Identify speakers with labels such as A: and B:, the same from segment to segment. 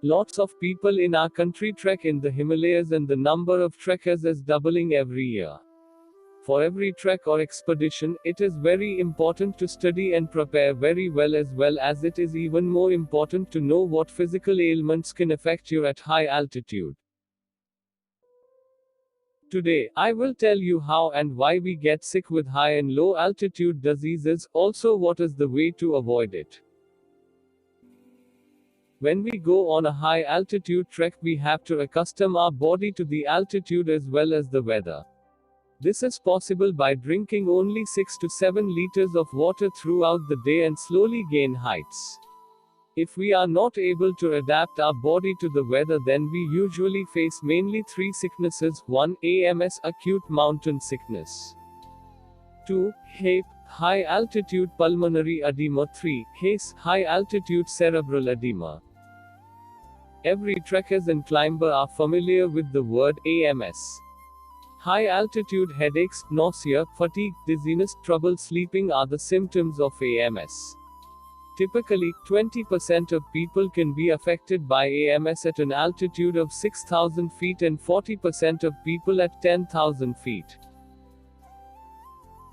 A: Lots of people in our country trek in the Himalayas, and the number of trekkers is doubling every year. For every trek or expedition, it is very important to study and prepare very well, as it is even more important to know what physical ailments can affect you at high altitude. Today, I will tell you how and why we get sick with high and low altitude diseases, also what is the way to avoid it. When we go on a high altitude trek, we have to accustom our body to the altitude as well as the weather. This is possible by drinking only 6 to 7 liters of water throughout the day and slowly gain heights. If we are not able to adapt our body to the weather, then we usually face mainly 3 sicknesses. 1. AMS, acute mountain sickness. 2. HAPE, high altitude pulmonary edema. 3. HACE, high altitude cerebral edema. Every trekkers and climber are familiar with the word AMS. High altitude headaches, nausea, fatigue, dizziness, trouble sleeping are the symptoms of AMS. Typically, 20% of people can be affected by AMS at an altitude of 6,000 feet and 40% of people at 10,000 feet.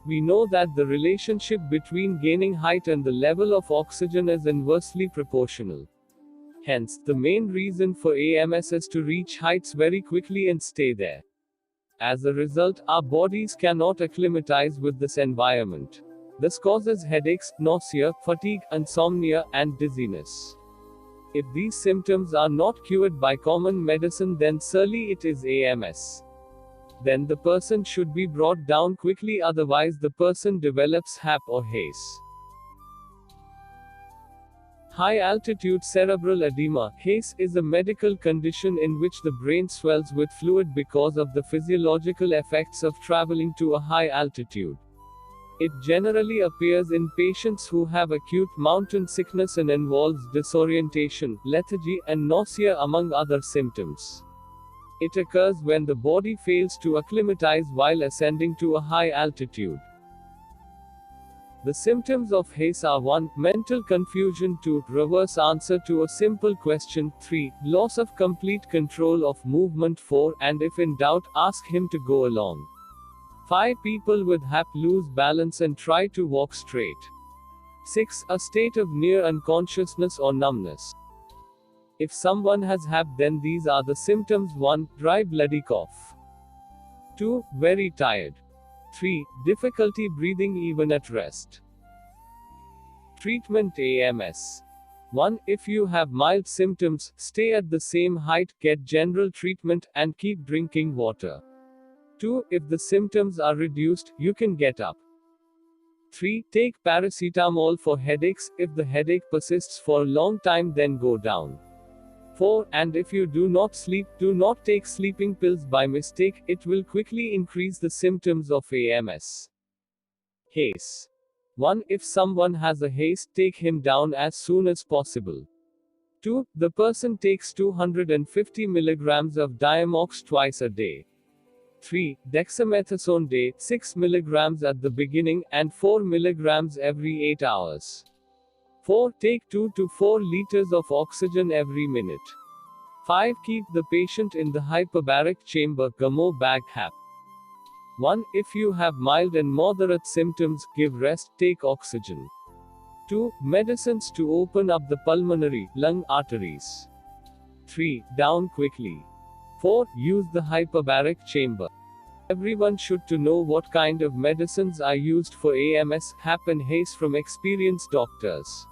A: We know that the relationship between gaining height and the level of oxygen is inversely proportional. Hence, the main reason for AMS is to reach heights very quickly and stay there. As a result, our bodies cannot acclimatize with this environment. This causes headaches, nausea, fatigue, insomnia, and dizziness. If these symptoms are not cured by common medicine, then surely it is AMS. Then the person should be brought down quickly, otherwise the person develops HAP or HACE. High altitude cerebral edema, HACE, is a medical condition in which the brain swells with fluid because of the physiological effects of traveling to a high altitude. It generally appears in patients who have acute mountain sickness and involves disorientation, lethargy, and nausea among other symptoms. It occurs when the body fails to acclimatize while ascending to a high altitude. The symptoms of HACE are 1. Mental confusion. 2. Reverse answer to a simple question. 3. Loss of complete control of movement. 4. And if in doubt, ask him to go along. 5. People with HAP lose balance and try to walk straight. 6. A state of near unconsciousness or numbness. If someone has HAP, then these are the symptoms. 1. Dry bloody cough. 2. Very tired. 3. Difficulty breathing even at rest. Treatment AMS. 1. If you have mild symptoms, stay at the same height, get general treatment, and keep drinking water. 2. If the symptoms are reduced, you can get up. 3. Take paracetamol for headaches. If the headache persists for a long time, then go down. 4. And if you do not sleep, do not take sleeping pills by mistake, it will quickly increase the symptoms of AMS. HACE. 1. If someone has a HACE, take him down as soon as possible. 2. The person takes 250 mg of Diamox twice a day. 3. Dexamethasone day, 6 mg at the beginning, and 4 mg every 8 hours. 4. Take 2 to 4 liters of oxygen every minute. 5. Keep the patient in the hyperbaric chamber, Gamo bag HAP. 1. If you have mild and moderate symptoms, give rest, take oxygen. 2. Medicines to open up the pulmonary, lung arteries. 3. Down quickly. 4. Use the hyperbaric chamber. Everyone should to know what kind of medicines are used for AMS, HAP and HACE from experienced doctors.